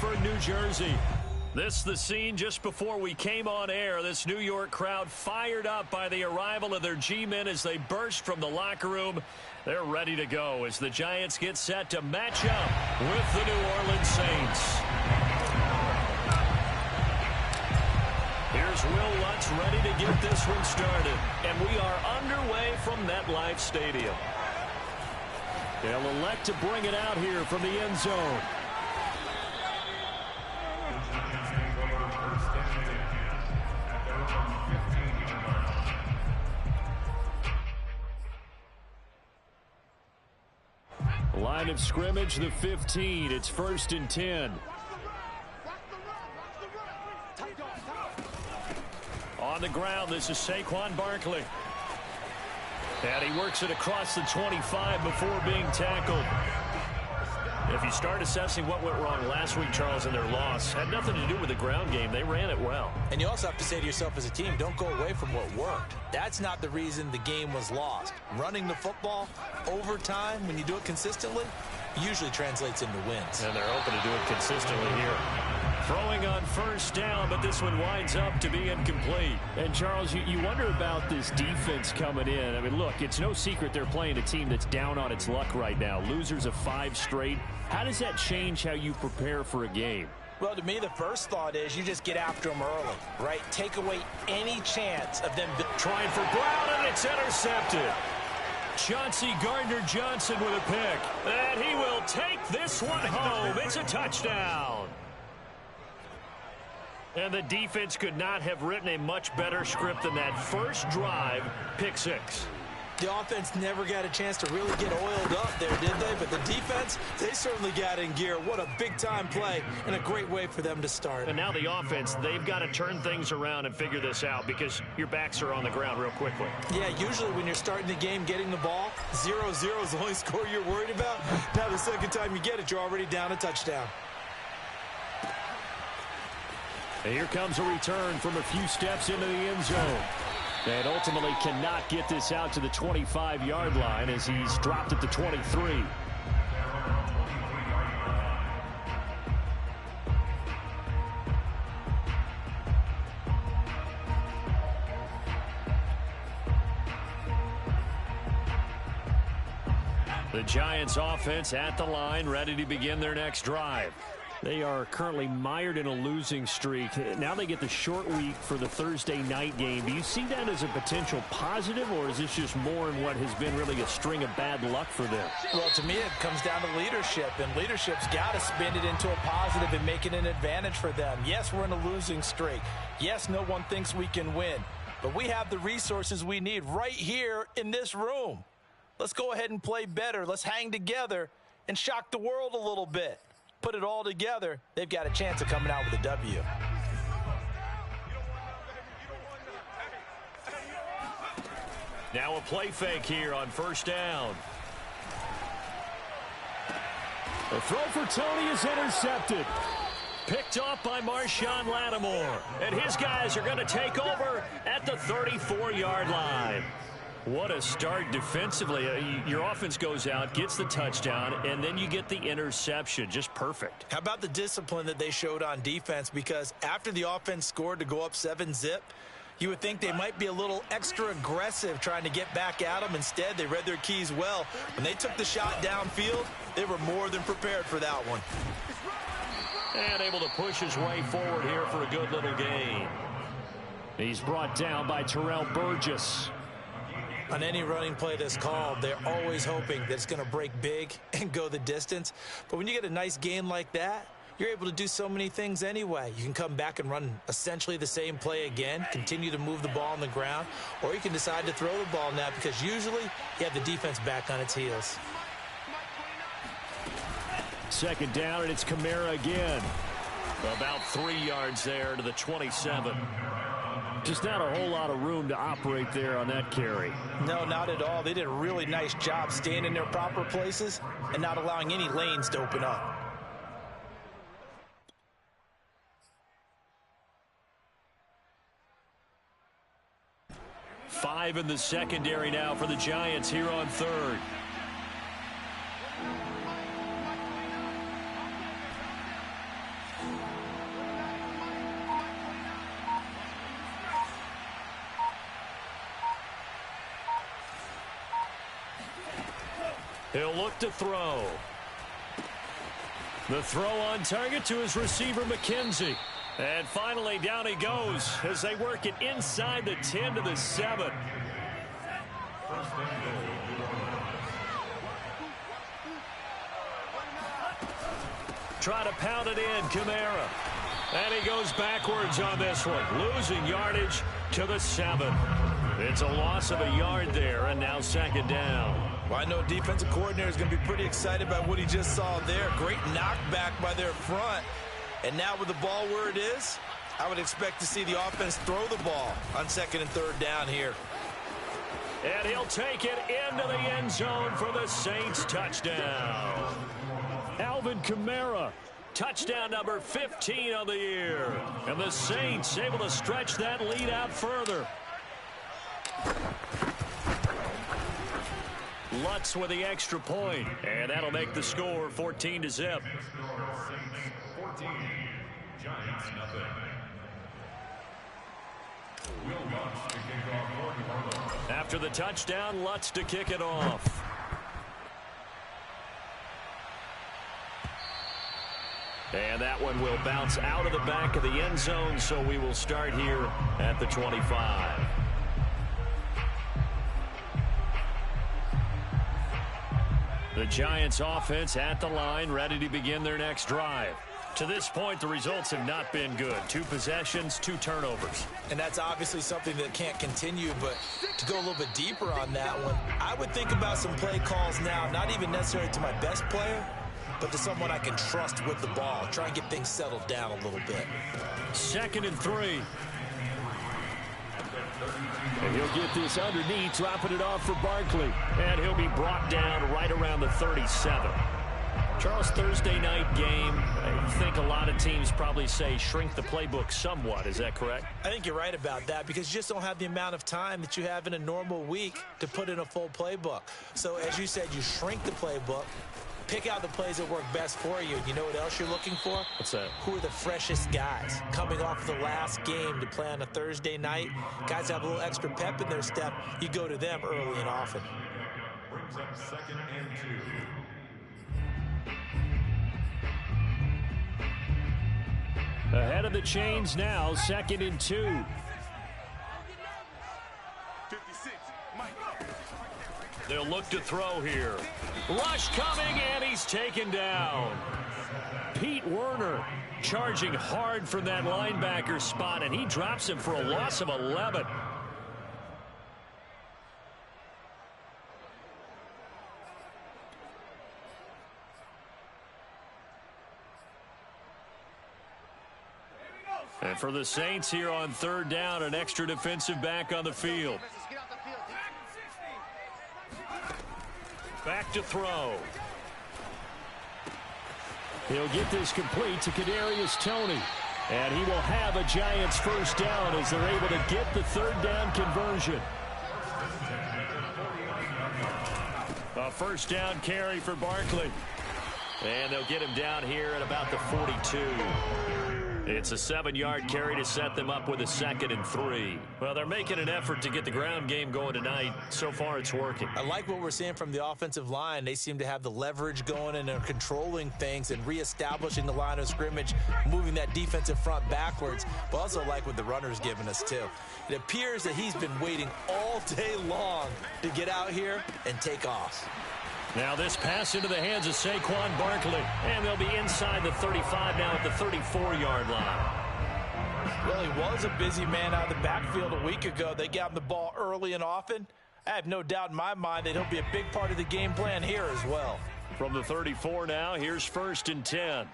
Bedford, New Jersey. This the scene just before we came on air. This New York crowd fired up by the arrival of their G-men as they burst from the locker room. They're ready to go as the Giants get set to match up with the New Orleans Saints. Here's Will Lutz ready to get this one started. And we are underway from MetLife Stadium. They'll elect to bring it out here from the end zone. Line of scrimmage, the 15. It's 1st and 10. On the ground, this is Saquon Barkley. And he works it across the 25 before being tackled. If you start assessing what went wrong last week, Charles, in their loss, had nothing to do with the ground game. They ran it well. And you also have to say to yourself as a team, don't go away from what worked. That's not the reason the game was lost. Running the football over time, when you do it consistently, usually translates into wins. And they're hoping to do it consistently here. Throwing on 1st down, but this one winds up to be incomplete. And, Charles, you wonder about this defense coming in. I mean, look, it's no secret they're playing a team that's down on its luck right now. Losers of 5 straight. How does that change how you prepare for a game? Well, to me, the first thought is you just get after them early, right? Take away any chance of them trying for Brown, and it's intercepted. Chauncey Gardner-Johnson with a pick. And he will take this one home. It's a touchdown. And the defense could not have written a much better script than that first drive, pick 6. The offense never got a chance to really get oiled up there, did they? But the defense, they certainly got in gear. What a big-time play and a great way for them to start. And now the offense, they've got to turn things around and figure this out because your backs are on the ground real quickly. Yeah, usually when you're starting the game, getting the ball, 0-0 is the only score you're worried about. Now the second time you get it, you're already down a touchdown. And here comes a return from a few steps into the end zone. And ultimately cannot get this out to the 25-yard line as he's dropped at the 23. The Giants offense at the line, ready to begin their next drive. They are currently mired in a losing streak. Now they get the short week for the Thursday night game. Do you see that as a potential positive, or is this just more in what has been really a string of bad luck for them? Well, to me, it comes down to leadership, and leadership's got to spin it into a positive and make it an advantage for them. Yes, we're in a losing streak. Yes, no one thinks we can win, but we have the resources we need right here in this room. Let's go ahead and play better. Let's hang together and shock the world a little bit. Put it all together, they've got a chance of coming out with a W. Now a play fake here on 1st down. The throw for Tony is intercepted. Picked off by Marshawn Lattimore. And his guys are going to take over at the 34-yard line. What a start defensively. Your offense goes out, gets the touchdown, and then you get the interception. Just perfect. How about the discipline that they showed on defense? Because after the offense scored to go up 7-zip, you would think they might be a little extra aggressive trying to get back at them. Instead, they read their keys well. When they took the shot downfield, they were more than prepared for that one. And able to push his way forward here for a good little gain. He's brought down by Terrell Burgess. On any running play that's called, they're always hoping that it's going to break big and go the distance. But when you get a nice gain like that, you're able to do so many things anyway. You can come back and run essentially the same play again, continue to move the ball on the ground, or you can decide to throw the ball now because usually you have the defense back on its heels. 2nd down, and it's Kamara again. About 3 yards there to the 27. Just not a whole lot of room to operate there on that carry. No, not at all. They did a really nice job staying in their proper places and not allowing any lanes to open up. Five in the secondary now for the Giants here on 3rd. He'll look to throw. The throw on target to his receiver, McKenzie. And finally, down he goes as they work it inside the 10 to the 7. Try to pound it in, Kamara. And he goes backwards on this one, losing yardage to the 7. It's a loss of a yard there, and now second down. Well, I know defensive coordinator is going to be pretty excited about what he just saw there. Great knockback by their front. And now with the ball where it is, I would expect to see the offense throw the ball on second and third down here. And he'll take it into the end zone for the Saints touchdown. Alvin Kamara, touchdown number 15 on the year. And the Saints able to stretch that lead out further. Lutz with the extra point, and that'll make the score 14 to zip. 14, Giants nothing. After the touchdown, Lutz to kick it off. And that one will bounce out of the back of the end zone, so we will start here at the 25. The Giants offense at the line, ready to begin their next drive. To this point, the results have not been good. 2 possessions, 2 turnovers. And that's obviously something that can't continue, but to go a little bit deeper on that one, I would think about some play calls now, not even necessarily to my best player, but to someone I can trust with the ball. Try and get things settled down a little bit. 2nd and 3. And he'll get this underneath, dropping it off for Barkley. And he'll be brought down right around the 37. Charles, Thursday night game, I think a lot of teams probably say shrink the playbook somewhat. Is that correct? I think you're right about that because you just don't have the amount of time that you have in a normal week to put in a full playbook. So as you said, you shrink the playbook, pick out the plays that work best for you. And you know what else you're looking for? What's that? Who are the freshest guys coming off the last game to play on a Thursday night? Guys have a little extra pep in their step. You go to them early and often. Brings up 2nd and 2. Ahead of the chains now, 2nd and 2. 56, Mike. They'll look to throw here. Rush coming, and he's taken down. Pete Werner charging hard from that linebacker spot, and he drops him for a loss of 11. And for the Saints here on 3rd down, an extra defensive back on the field. Back to throw. He'll get this complete to Kadarius Toney. And he will have a Giants first down as they're able to get the 3rd down conversion. A first down carry for Barkley. And they'll get him down here at about the 42. It's a 7-yard carry to set them up with a 2nd and 3. Well, they're making an effort to get the ground game going tonight. So far, it's working. I like what we're seeing from the offensive line. They seem to have the leverage going and are controlling things and reestablishing the line of scrimmage, moving that defensive front backwards. But also like what the runner's giving us, too. It appears that he's been waiting all day long to get out here and take off. Now this pass into the hands of Saquon Barkley. And they'll be inside the 35 now at the 34-yard line. Well, he was a busy man out of the backfield a week ago. They got him the ball early and often. I have no doubt in my mind that he'll be a big part of the game plan here as well. From the 34 now, here's 1st and 10.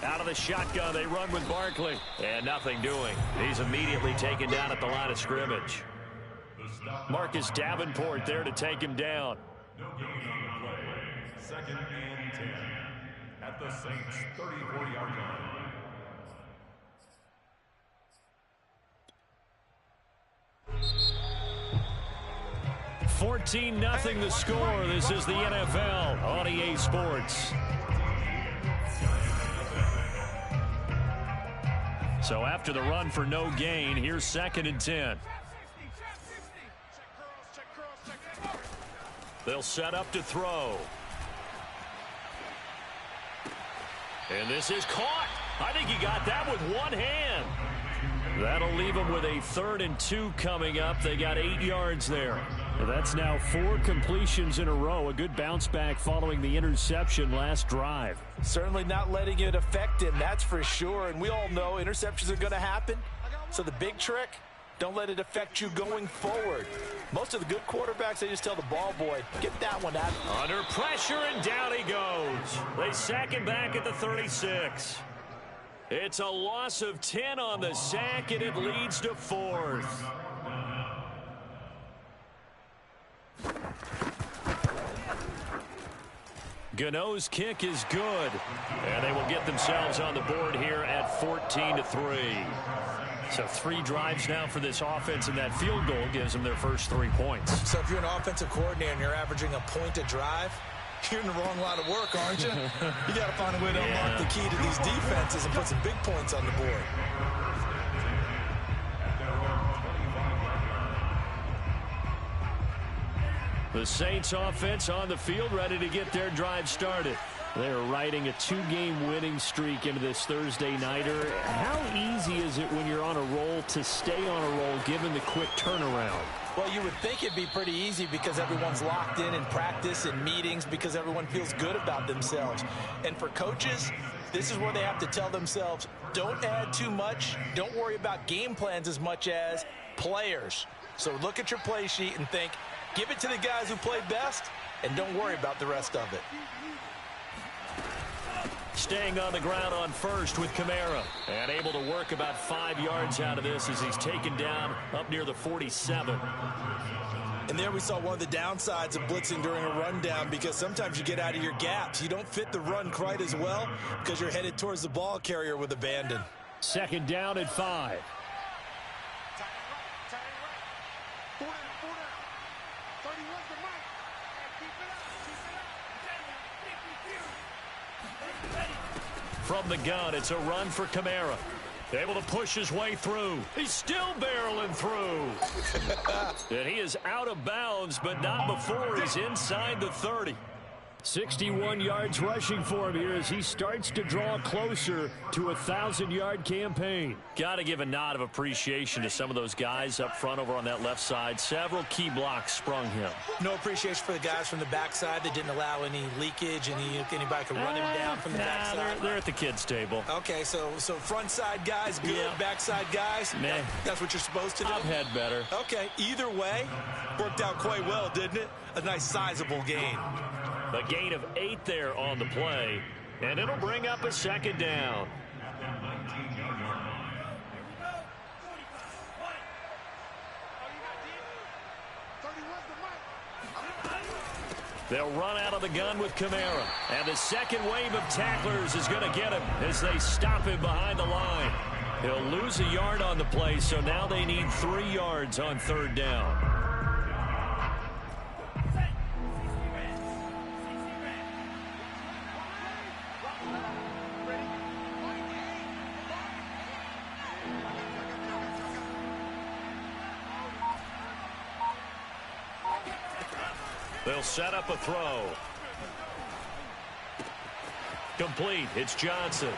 Out of the shotgun, they run with Barkley. And nothing doing. He's immediately taken down at the line of scrimmage. Marcus Davenport there to take him down. No gain on the play. 2nd and 10 at the Saints 34-yard line. $14-0 the score. This is the NFL on EA Sports. So after the run for no gain, here's 2nd and 10. They'll set up to throw. And this is caught. I think he got that with one hand. That'll leave them with a 3rd and 2 coming up. They got 8 yards there. That's now 4 completions in a row. A good bounce back following the interception last drive. Certainly not letting it affect him, that's for sure. And we all know interceptions are going to happen. So the big trick, don't let it affect you going forward. Most of the good quarterbacks, they just tell the ball boy, get that one out. Under pressure, and down he goes. They sack him back at the 36. It's a loss of 10 on the sack, and it leads to 4th. Gano's kick is good, and they will get themselves on the board here at 14-3. So 3 drives now for this offense, and that field goal gives them their first 3 points. So if you're an offensive coordinator and you're averaging a point a drive, you're in the wrong line of work, aren't you? You got to find a way to unlock the key to these defenses and put some big points on the board. The Saints offense on the field, ready to get their drive started. They're riding a 2-game winning streak into this Thursday nighter. How easy is it when you're on a roll to stay on a roll given the quick turnaround? Well, you would think it'd be pretty easy because everyone's locked in practice and meetings because everyone feels good about themselves. And for coaches, this is where they have to tell themselves, don't add too much. Don't worry about game plans as much as players. So look at your play sheet and think, give it to the guys who play best, and don't worry about the rest of it. Staying on the ground on first with Kamara. And able to work about 5 yards out of this as he's taken down up near the 47. And there we saw one of the downsides of blitzing during a rundown because sometimes you get out of your gaps. You don't fit the run quite as well because you're headed towards the ball carrier with abandon. 2nd down at 5. From the gun, it's a run for Kamara. Able to push his way through. He's still barreling through. And he is out of bounds, but not before he's inside the 30. 61 yards rushing for him here as he starts to draw closer to a 1,000-yard campaign. Got to give a nod of appreciation to some of those guys up front over on that left side. Several key blocks sprung him. No appreciation for the guys from the backside that didn't allow any leakage, anybody could run him down from the backside. They're at the kids' table. Okay, so front side guys good, backside guys, that's what you're supposed to do? I've had better. Okay, either way, worked out quite well, didn't it? A nice sizable gain. A gain of 8 there on the play, and it'll bring up a 2nd down. They'll run out of the gun with Kamara, and the second wave of tacklers is going to get him as they stop him behind the line. He'll lose a yard on the play, so now they need 3 yards on 3rd down. They'll set up a throw. Complete. It's Johnson.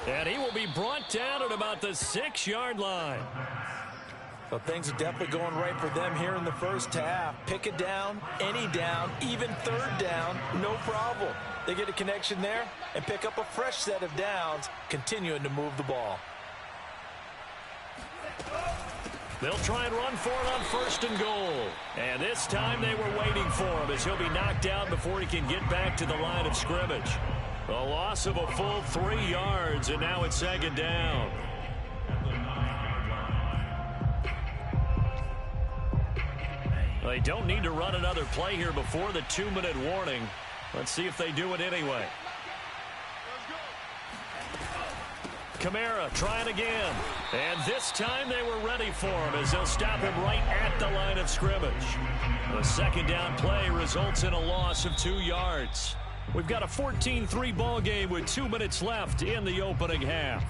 And he will be brought down at about the 6-yard line. Well, things are definitely going right for them here in the first half. Pick it down, any down, even 3rd down, no problem. They get a connection there and pick up a fresh set of downs, continuing to move the ball. They'll try and run for it on 1st and goal. And this time they were waiting for him as he'll be knocked down before he can get back to the line of scrimmage. A loss of a full 3 yards, and now it's 2nd down. They don't need to run another play here before the 2-minute warning. Let's see if they do it anyway. Kamara trying again. And this time they were ready for him as they'll stop him right at the line of scrimmage. The 2nd down play results in a loss of 2 yards. We've got a 14-3 ball game with 2 minutes left in the opening half.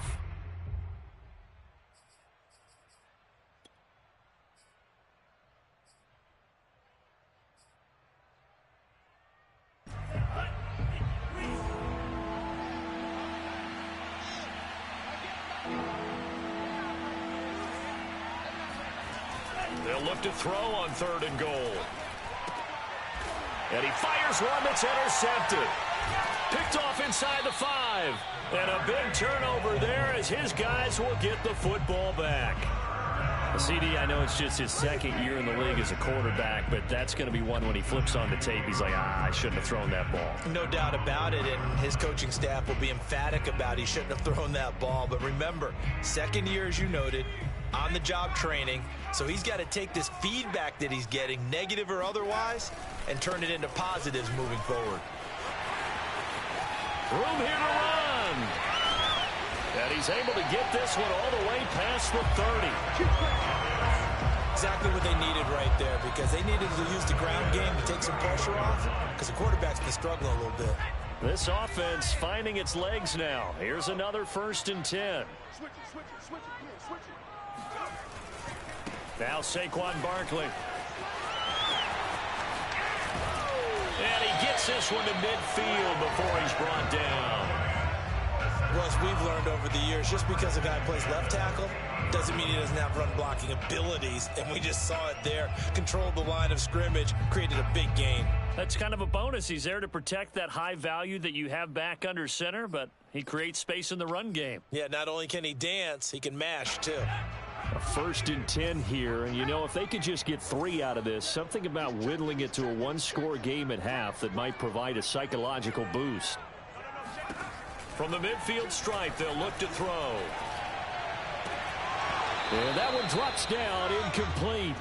They'll look to throw on 3rd and goal. And he fires one that's intercepted. Picked off inside the 5. And a big turnover there as his guys will get the football back. CD, I know it's just his 2nd year in the league as a quarterback, but that's going to be one when he flips on the tape. He's like, I shouldn't have thrown that ball. No doubt about it, and his coaching staff will be emphatic about he shouldn't have thrown that ball. But remember, 2nd year, as you noted, on-the-job training, so he's got to take this feedback that he's getting, negative or otherwise, and turn it into positives moving forward. Room here to run. And he's able to get this one all the way past the 30. Exactly what they needed right there, because they needed to use the ground game to take some pressure off, because the quarterback's been struggling a little bit. This offense finding its legs now. Here's another 1st and 10. Now Saquon Barkley. And he gets this one to midfield before he's brought down. Well, as we've learned over the years, just because a guy plays left tackle doesn't mean he doesn't have run-blocking abilities, and we just saw it there. Controlled the line of scrimmage, created a big gain. That's kind of a bonus. He's there to protect that high value that you have back under center, but he creates space in the run game. Yeah, not only can he dance, he can mash, too. A 1st and 10 here, and you know, if they could just get 3 out of this, something about whittling it to a 1-score game at half that might provide a psychological boost. From the midfield stripe, they'll look to throw. And that one drops down, incomplete.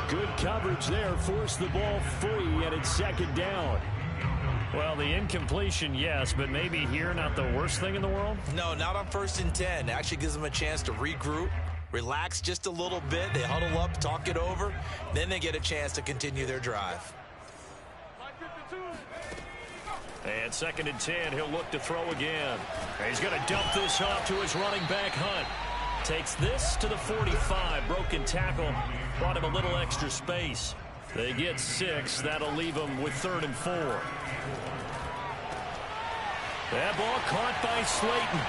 Good coverage there, forced the ball free, and it's 2nd down. Well, the incompletion, yes, but maybe here not the worst thing in the world? No, not on 1st and 10. It actually gives them a chance to regroup, relax just a little bit. They huddle up, talk it over. Then they get a chance to continue their drive. And 2nd and 10, he'll look to throw again. He's going to dump this off to his running back, Hunt. Takes this to the 45. Broken tackle. Brought him a little extra space. They get 6. That'll leave them with 3rd and 4. That ball caught by Slayton.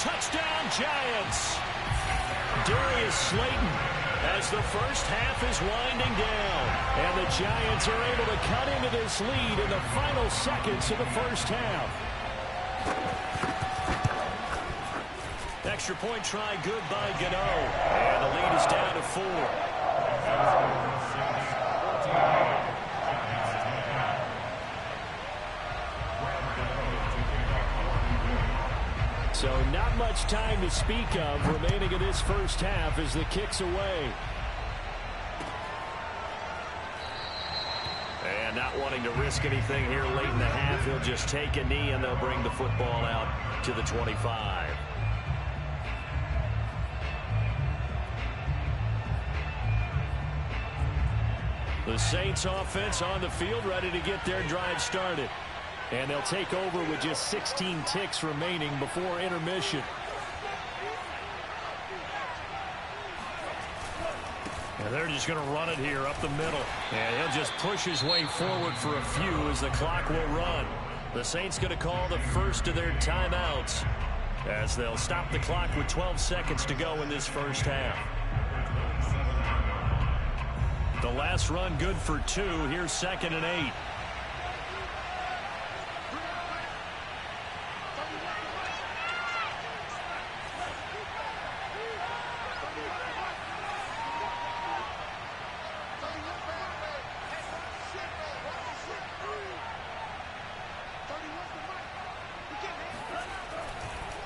Touchdown, Giants. Darius Slayton as the first half is winding down. And the Giants are able to cut into this lead in the final seconds of the first half. Extra point try good by Gano. And the lead is down to 4. So not much time to speak of remaining in this first half as the kick's away. And not wanting to risk anything here late in the half, he'll just take a knee and they'll bring the football out to the 25. The Saints offense on the field ready to get their drive started. And they'll take over with just 16 ticks remaining before intermission. And they're just going to run it here up the middle. And he'll just push his way forward for a few as the clock will run. The Saints going to call the first of their timeouts as they'll stop the clock with 12 seconds to go in this first half. The last run good for 2. Here's 2nd and 8.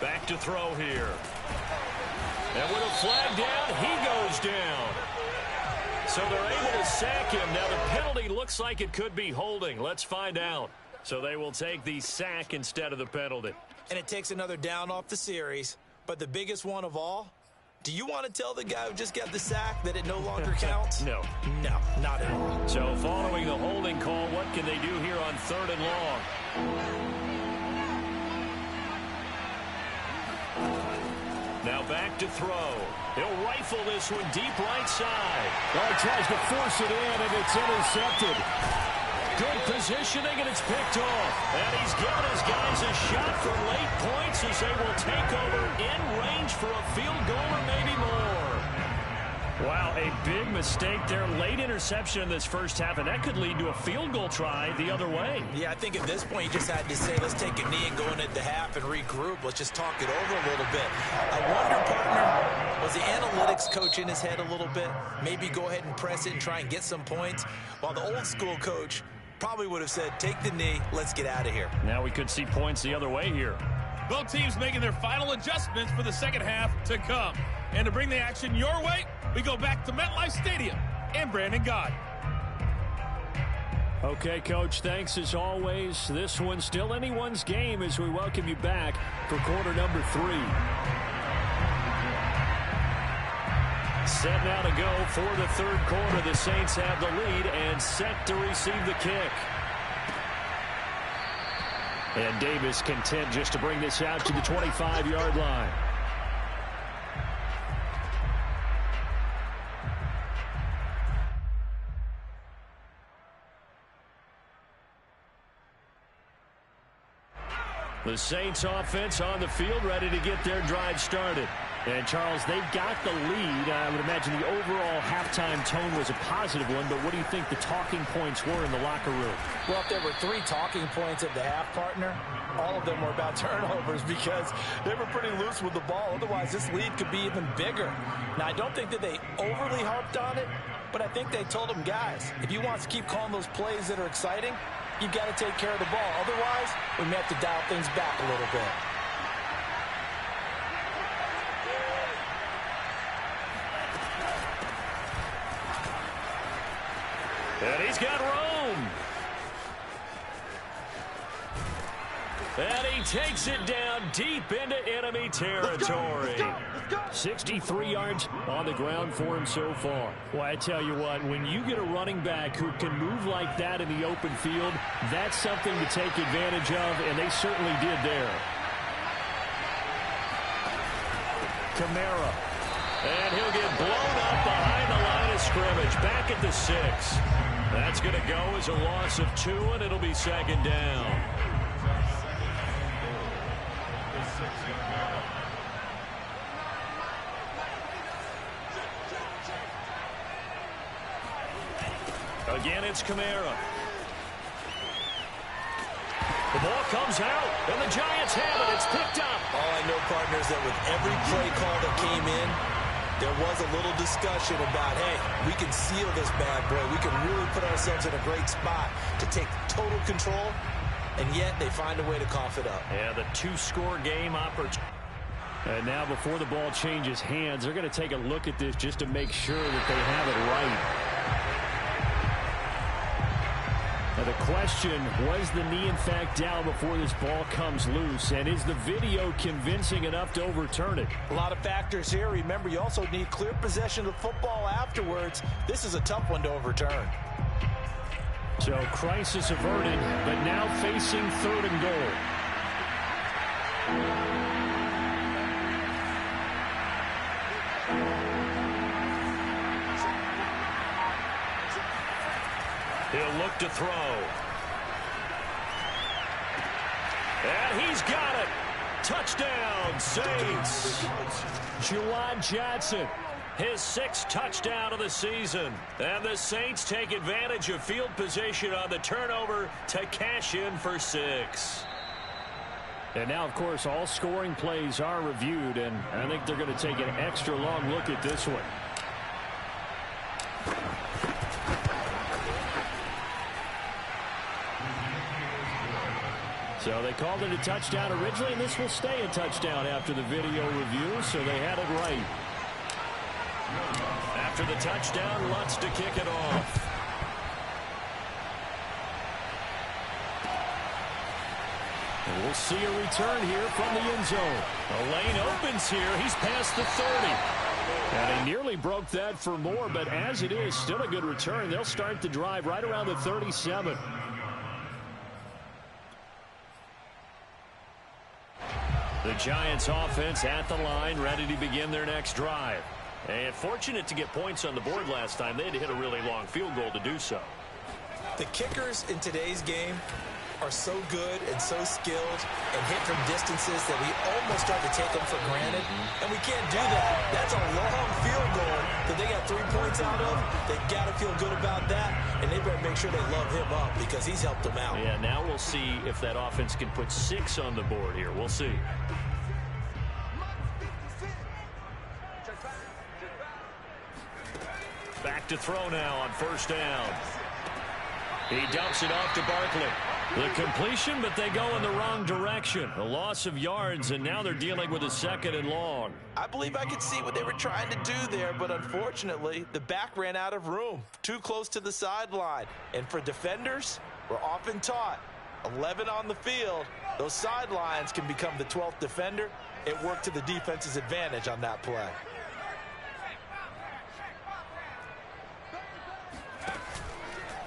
Back to throw here. And with a flag down, he goes down. So they're able to sack him. Now the penalty looks like it could be holding. Let's find out. So they will take the sack instead of the penalty. And it takes another down off the series. But the biggest one of all, do you want to tell the guy who just got the sack that it no longer counts? No. No, not at all. So following the holding call, what can they do here on 3rd and long? Now back to throw. He'll rifle this one deep right side. Oh, he tries to force it in, and it's intercepted. Good positioning, and it's picked off. And he's given his guys a shot for late points as they will take over in range for a field goal or maybe more. Wow, a big mistake there. Late interception in this first half, and that could lead to a field goal try the other way. Yeah, I think at this point you just had to say, let's take a knee and go into the half and regroup. Let's just talk it over a little bit. I wonder, partner, was the analytics coach in his head a little bit? Maybe go ahead and press it and try and get some points, while the old school coach probably would have said, take the knee, let's get out of here. Now we could see points the other way here. Both teams making their final adjustments for the second half to come. And to bring the action your way, we go back to MetLife Stadium and Brandon Gaudin. Okay, Coach, thanks as always. This one's still anyone's game as we welcome you back for quarter number 3. Set now to go for the third quarter. The Saints have the lead and set to receive the kick. And Davis content just to bring this out to the 25-yard line. The Saints offense on the field ready to get their drive started. And, Charles, they've got the lead. I would imagine the overall halftime tone was a positive one, but what do you think the talking points were in the locker room? Well, if there were 3 talking points at the half, partner, all of them were about turnovers because they were pretty loose with the ball. Otherwise, this lead could be even bigger. Now, I don't think that they overly harped on it, but I think they told them, guys, if you want to keep calling those plays that are exciting, you've got to take care of the ball. Otherwise, we may have to dial things back a little bit. And he's got Rome. And he takes it down deep into enemy territory. 63 yards on the ground for him so far. Well, I tell you what, when you get a running back who can move like that in the open field, that's something to take advantage of, and they certainly did there. Kamara. And he'll get blown up behind the line of scrimmage. Back at the 6. That's going to go as a loss of 2, and it'll be second down. Again, it's Kamara. The ball comes out, and the Giants have it. It's picked up. All I know, partners, that with every play call that came in, there was a little discussion about, hey, we can seal this bad boy. We can really put ourselves in a great spot to take total control, and yet they find a way to cough it up. Yeah, the 2-score game opportunity. And now before the ball changes hands, they're going to take a look at this just to make sure that they have it right. Now the question, was the knee in fact down before this ball comes loose? And is the video convincing enough to overturn it? A lot of factors here. Remember, you also need clear possession of the football afterwards. This is a tough one to overturn. So crisis averted, but now facing 3rd and goal. He'll look to throw. And he's got it. Touchdown, Saints. Juwan Johnson, his 6th touchdown of the season. And the Saints take advantage of field position on the turnover to cash in for 6. And now, of course, all scoring plays are reviewed, and I think they're going to take an extra long look at this one. So they called it a touchdown originally, and this will stay a touchdown after the video review, so they had it right. After the touchdown, Lutz to kick it off. And we'll see a return here from the end zone. The lane opens here. He's past the 30. And they nearly broke that for more, but as it is, still a good return. They'll start the drive right around the 37. The Giants offense at the line, ready to begin their next drive. And fortunate to get points on the board last time. They had to hit a really long field goal to do so. The kickers in today's game are so good and so skilled and hit from distances that we almost start to take them for granted, and we can't do that. That's a long field goal that they got 3 points out of. They got to feel good about that, and they better make sure they love him up because he's helped them out. Yeah, now we'll see if that offense can put 6 on the board here. We'll see. Back to throw now on first down. He dumps it off to Barkley. The completion, but they go in the wrong direction. A loss of yards, and now they're dealing with a 2nd and long. I believe I could see what they were trying to do there, but unfortunately, the back ran out of room. Too close to the sideline. And for defenders, we're often taught, 11 on the field, those sidelines can become the 12th defender. It worked to the defense's advantage on that play.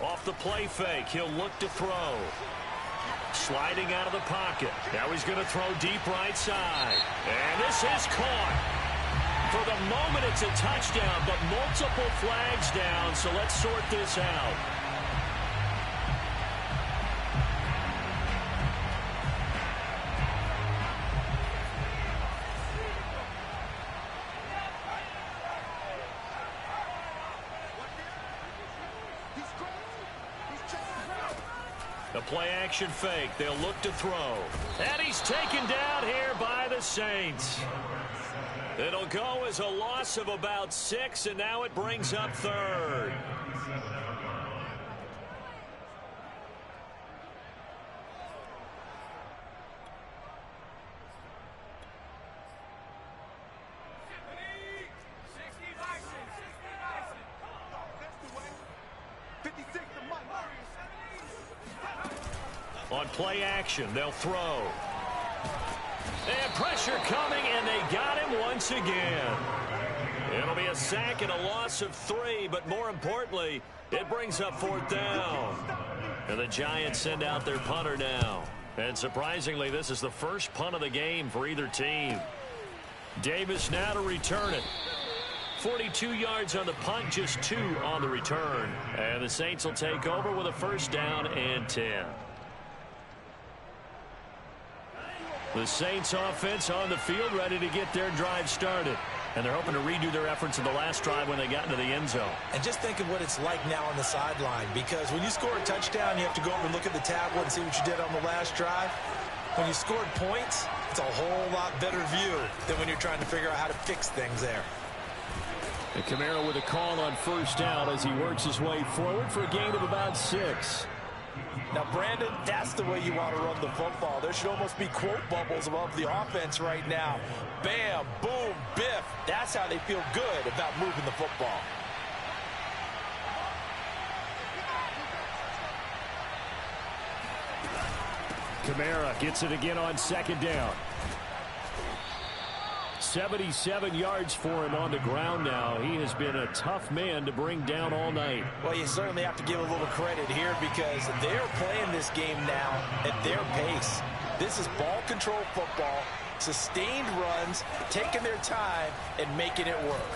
Off the play fake, he'll look to throw. Sliding out of the pocket. Now he's going to throw deep right side. And this is caught. For the moment, it's a touchdown, but multiple flags down, so let's sort this out. The play-action fake. They'll look to throw. And he's taken down here by the Saints. It'll go as a loss of about 6, and now it brings up 3rd. On play action, they'll throw. And pressure coming, and they got him once again. It'll be a sack and a loss of 3, but more importantly, it brings up 4th down. And the Giants send out their punter now. And surprisingly, this is the first punt of the game for either team. Davis now to return it. 42 yards on the punt, just 2 on the return. And the Saints will take over with a 1st down and 10. The Saints offense on the field, ready to get their drive started. And they're hoping to redo their efforts in the last drive when they got into the end zone. And just think of what it's like now on the sideline, because when you score a touchdown, you have to go over and look at the tablet and see what you did on the last drive. When you scored points, it's a whole lot better view than when you're trying to figure out how to fix things there. And Kamara with a call on 1st down as he works his way forward for a gain of about 6. Now, Brandon, that's the way you want to run the football. There should almost be quote bubbles above the offense right now. Bam, boom, biff. That's how they feel good about moving the football. Kamara gets it again on 2nd down. 77 yards for him on the ground now. He has been a tough man to bring down all night. Well, you certainly have to give a little credit here because they're playing this game now at their pace. This is ball control football, sustained runs, taking their time and making it work.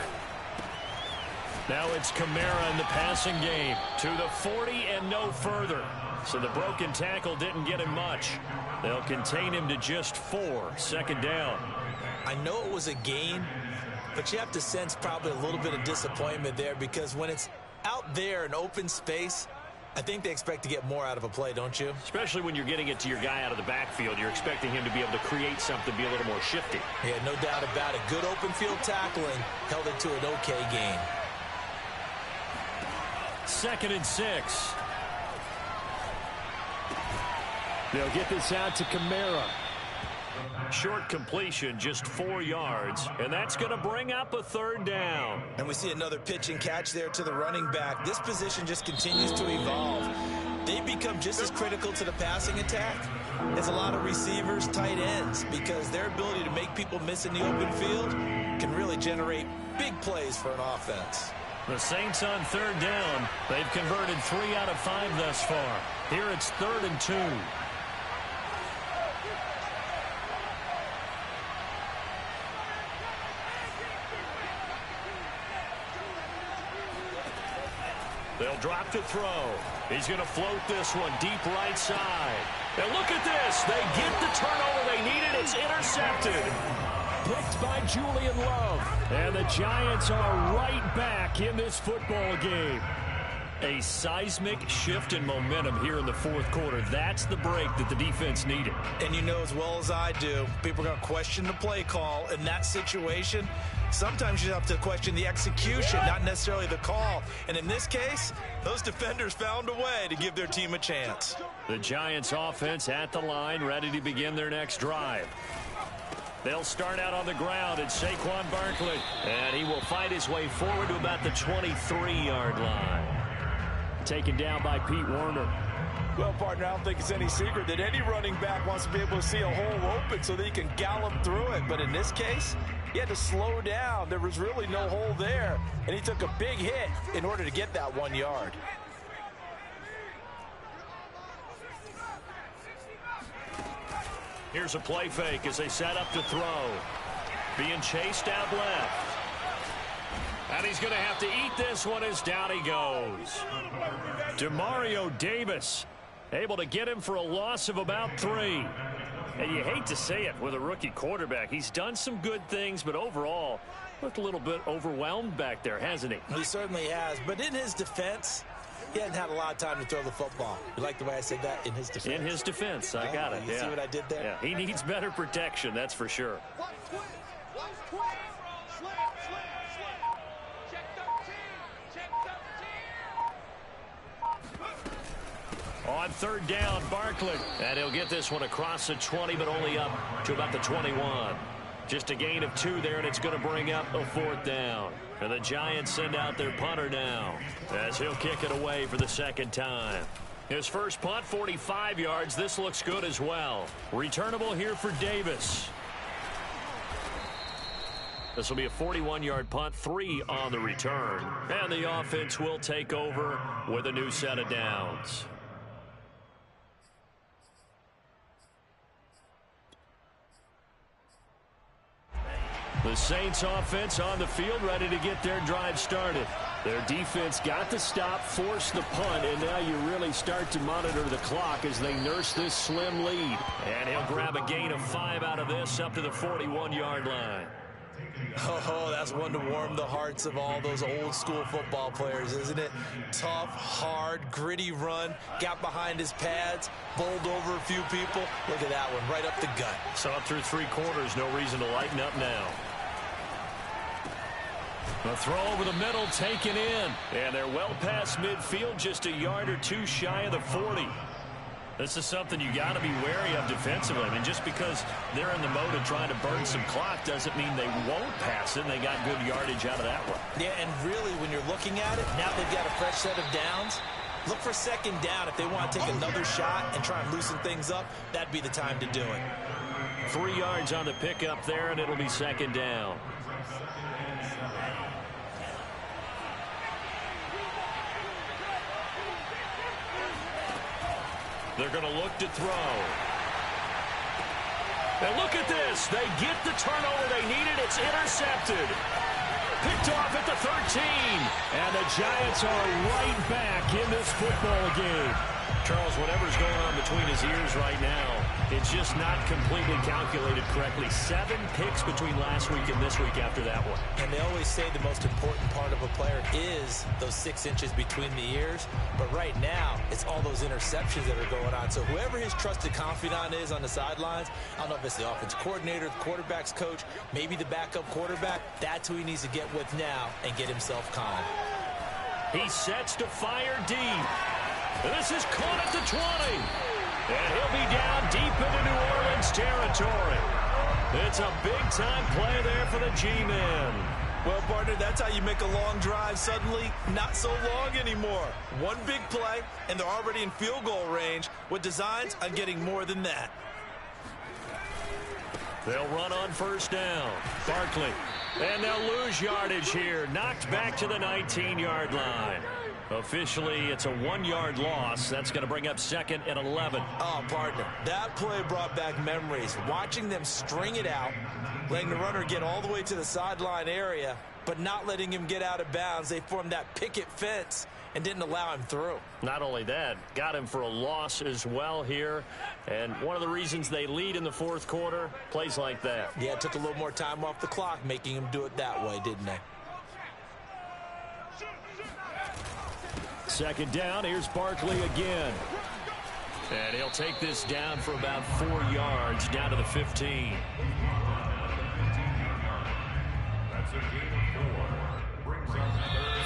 Now it's Kamara in the passing game to the 40 and no further. So the broken tackle didn't get him much. They'll contain him to just 4. 2nd down. I know it was a gain, but you have to sense probably a little bit of disappointment there because when it's out there in open space, I think they expect to get more out of a play, don't you? Especially when you're getting it to your guy out of the backfield. You're expecting him to be able to create something, be a little more shifty. Yeah, no doubt about it. Good open field tackling held it to an okay gain. 2nd and 6. They'll get this out to Kamara. Short completion, just 4 yards, and that's going to bring up a 3rd down. And we see another pitch and catch there to the running back. This position just continues to evolve. They become just as critical to the passing attack as a lot of receivers, tight ends, because their ability to make people miss in the open field can really generate big plays for an offense. The Saints on 3rd down. They've converted 3 out of 5 thus far. Here it's 3rd and 2. They'll drop to throw. He's going to float this one deep right side. And look at this. They get the turnover they needed. It's intercepted. Picked by Julian Love. And the Giants are right back in this football game. A seismic shift in momentum here in the fourth quarter. That's the break that the defense needed. And you know as well as I do, people are going to question the play call in that situation. Sometimes you have to question the execution, not necessarily the call. And in this case, those defenders found a way to give their team a chance. The Giants offense at the line, ready to begin their next drive. They'll start out on the ground. It's Saquon Barkley. And he will fight his way forward to about the 23-yard line. Taken down by Pete Werner. Well, partner, I don't think it's any secret that any running back wants to be able to see a hole open so that he can gallop through it. But in this case, he had to slow down. There was really no hole there. And he took a big hit in order to get that 1 yard. Here's a play fake as they set up to throw. Being chased out left. And he's going to have to eat this one as down he goes. Demario Davis able to get him for a loss of about 3. And you hate to say it with a rookie quarterback. He's done some good things, but overall looked a little bit overwhelmed back there, hasn't he? He certainly has. But in his defense, he hadn't had a lot of time to throw the football. You like the way I said that? In his defense. In his defense. I got it. You see what I did there? Yeah, he needs better protection, that's for sure. On third down, Barkley. And he'll get this one across the 20, but only up to about the 21. Just a gain of 2 there, and it's going to bring up a 4th down. And the Giants send out their punter now as he'll kick it away for the 2nd time. His first punt, 45 yards. This looks good as well. Returnable here for Davis. This will be a 41-yard punt, 3 on the return. And the offense will take over with a new set of downs. The Saints offense on the field, ready to get their drive started. Their defense got the stop, forced the punt, and now you really start to monitor the clock as they nurse this slim lead. And he'll grab a gain of 5 out of this up to the 41-yard line. Oh, that's one to warm the hearts of all those old school football players, isn't it? Tough, hard, gritty run, got behind his pads, bowled over a few people. Look at that one, right up the gut. Saw it through 3 quarters, no reason to lighten up now. The throw over the middle, taken in. And they're well past midfield, just a yard or 2 shy of the 40. This is something you got to be wary of defensively. I mean, just because they're in the mode of trying to burn some clock doesn't mean they won't pass it. And they got good yardage out of that one. Yeah, and really, when you're looking at it, now they've got a fresh set of downs. Look for 2nd down. If they want to take another shot and try and loosen things up, that'd be the time to do it. 3 yards on the pickup there, and it'll be 2nd down. They're going to look to throw. And look at this. They get the turnover they needed. It's intercepted. Picked off at the 13. And the Giants are right back in this football game. Charles, whatever's going on between his ears right now, it's just not completely calculated correctly. 7 picks between last week and this week after that one. And they always say the most important part of a player is those 6 inches between the ears. But right now, it's all those interceptions that are going on. So whoever his trusted confidant is on the sidelines, I don't know if it's the offense coordinator, the quarterback's coach, maybe the backup quarterback, that's who he needs to get with now and get himself calm. He sets to fire deep. This is caught at the 20. And he'll be down deep into New Orleans territory. It's a big-time play there for the G-Men. Well, partner, that's how you make a long drive suddenly not so long anymore. One big play, and they're already in field goal range with designs on getting more than that. They'll run on 1st down. Barkley. And they'll lose yardage here. Knocked back to the 19-yard line. Officially, it's a 1-yard loss. That's going to bring up 2nd and 11. Oh, partner, that play brought back memories. Watching them string it out, letting the runner get all the way to the sideline area, but not letting him get out of bounds. They formed that picket fence and didn't allow him through. Not only that, got him for a loss as well here. And one of the reasons they lead in the 4th quarter, plays like that. Yeah, it took a little more time off the clock, making him do it that way, didn't they? 2nd down, here's Barkley again. And he'll take this down for about 4 yards, down to the 15. That's a gain of 4. Brings up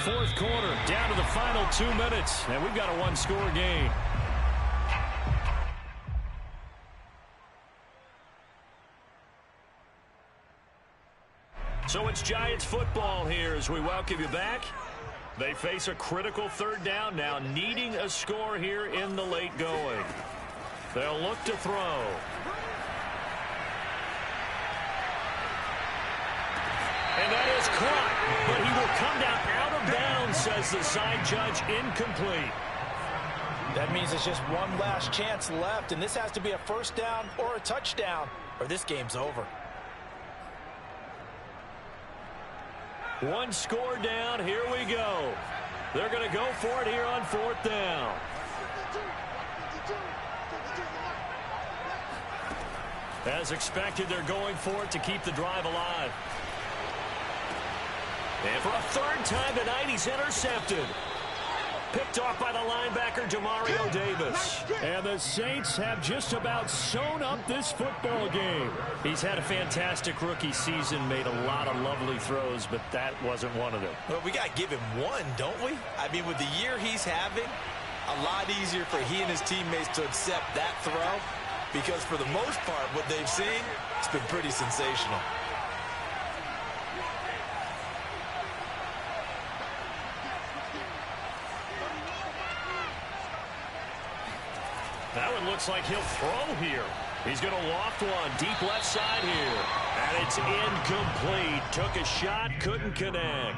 4th quarter, down to the final 2 minutes. And we've got a 1-score game. So it's Giants football here as we welcome you back. They face a critical 3rd down now, needing a score here in the late going. They'll look to throw. And that is caught, but he will come down out of bounds, says the side judge, incomplete. That means it's just one last chance left, and this has to be a 1st down or a touchdown, or this game's over. 1 score down. Here we go. They're going to go for it here on 4th down. As expected, they're going for it to keep the drive alive. And for a 3rd time tonight, he's intercepted. Picked off by the linebacker, Demario Davis. And the Saints have just about sewn up this football game. He's had a fantastic rookie season, made a lot of lovely throws, but that wasn't one of them. Well, we got to give him one, don't we? I mean, with the year he's having, a lot easier for he and his teammates to accept that throw, because for the most part, what they've seen, it's been pretty sensational. That one looks like he'll throw here. He's going to loft one deep left side here. And it's incomplete. Took a shot, couldn't connect.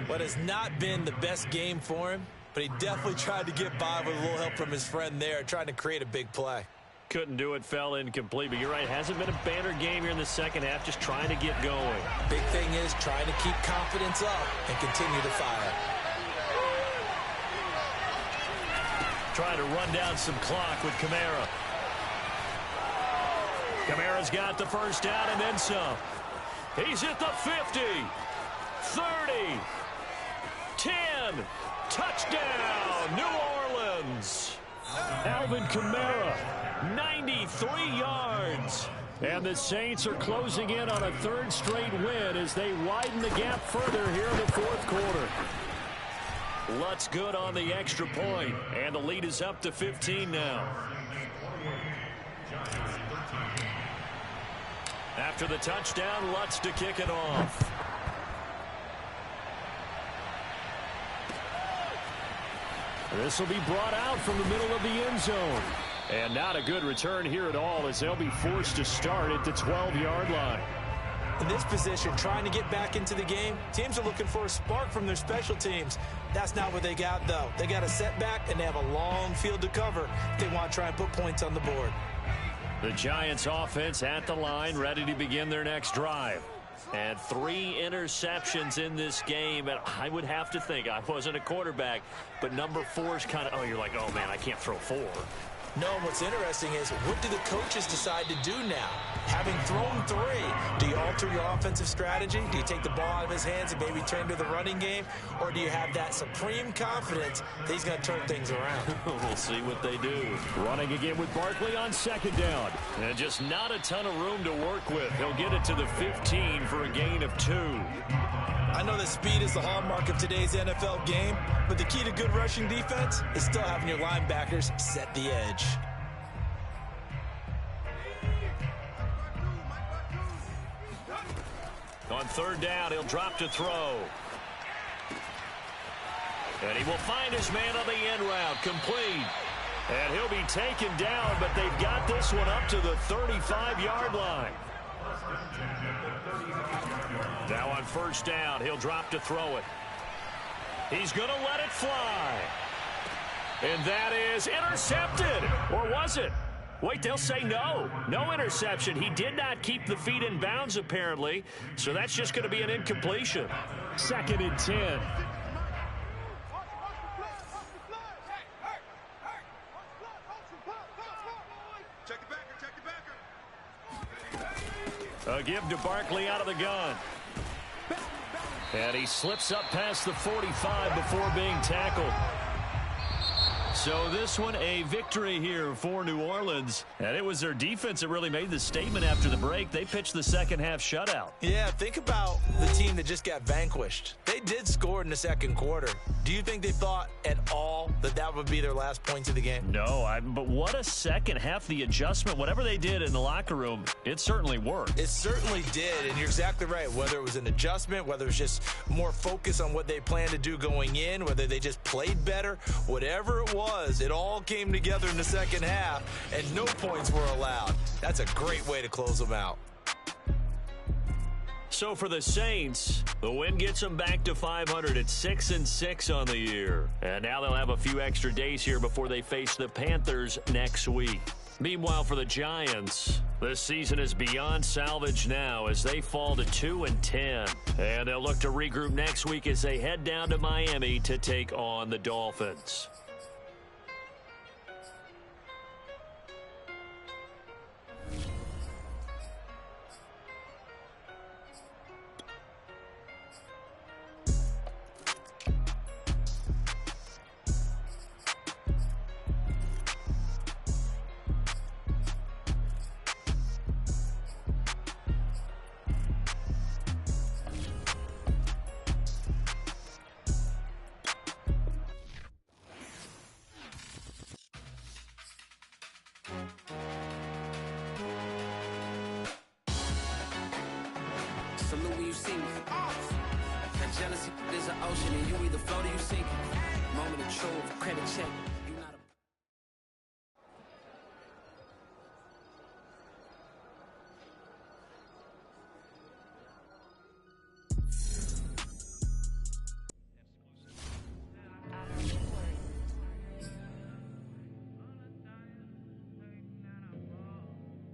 What has not been the best game for him, but he definitely tried to get by with a little help from his friend there, trying to create a big play. Couldn't do it, fell incomplete. But you're right, hasn't been a banner game here in the 2nd half, just trying to get going. Big thing is trying to keep confidence up and continue to fire. Trying to run down some clock with Kamara. Kamara's got the 1st down and then some. He's at the 50, 30, 10, touchdown, New Orleans. Alvin Kamara, 93 yards. And the Saints are closing in on a 3rd straight win as they widen the gap further here in the 4th quarter. Lutz good on the extra point, and the lead is up to 15 now. After the touchdown, Lutz to kick it off. This will be brought out from the middle of the end zone. And not a good return here at all, as they'll be forced to start at the 12-yard line. In this position, trying to get back into the game, teams are looking for a spark from their special teams. That's not what they got, though. They got a setback, and they have a long field to cover if they want to try and put points on the board. The Giants offense at the line, ready to begin their next drive. And 3 interceptions in this game. And I would have to think, I wasn't a quarterback, but number 4 is kind of, oh, you're like, oh, man, I can't throw 4. No, what's interesting is, what do the coaches decide to do now? Having thrown 3, do you alter your offensive strategy? Do you take the ball out of his hands and maybe turn to the running game? Or do you have that supreme confidence that he's going to turn things around? We'll see what they do. Running again with Barkley on 2nd down. And just not a ton of room to work with. He'll get it to the 15 for a gain of 2. I know that speed is the hallmark of today's NFL game, but the key to good rushing defense is still having your linebackers set the edge. On 3rd down, he'll drop to throw. And he will find his man on the end route, complete. And he'll be taken down, but they've got this one up to the 35-yard line. Now on 1st down, he'll drop to throw it. He's going to let it fly. And that is intercepted. Or was it? Wait, they'll say no. No interception. He did not keep the feet in bounds, apparently. So that's just going to be an incompletion. 2nd and 10. A give to Barkley out of the gun. And he slips up past the 45 before being tackled. So this one a victory here for New Orleans. And it was their defense that really made the statement after the break. They pitched the second half shutout. Yeah, think about the team that just got vanquished. They did score in the second quarter. Do you think they thought at all that that would be their last points of the game? No, but what a second half. The adjustment, whatever they did in the locker room, it certainly worked. It certainly did, and you're exactly right. Whether it was an adjustment, whether it was just more focus on what they planned to do going in, whether they just played better, whatever it was, it all came together in the second half, and no points were allowed. That's a great way to close them out. So for the Saints, the win gets them back to 500 at 6-6 on the year. And now they'll have a few extra days here before they face the Panthers next week. Meanwhile, for the Giants, this season is beyond salvage now as they fall to 2-10. And they'll look to regroup next week as they head down to Miami to take on the Dolphins. Salute when you see me. That jealousy is an ocean, and you either float or you sink. Moment of truth, credit check.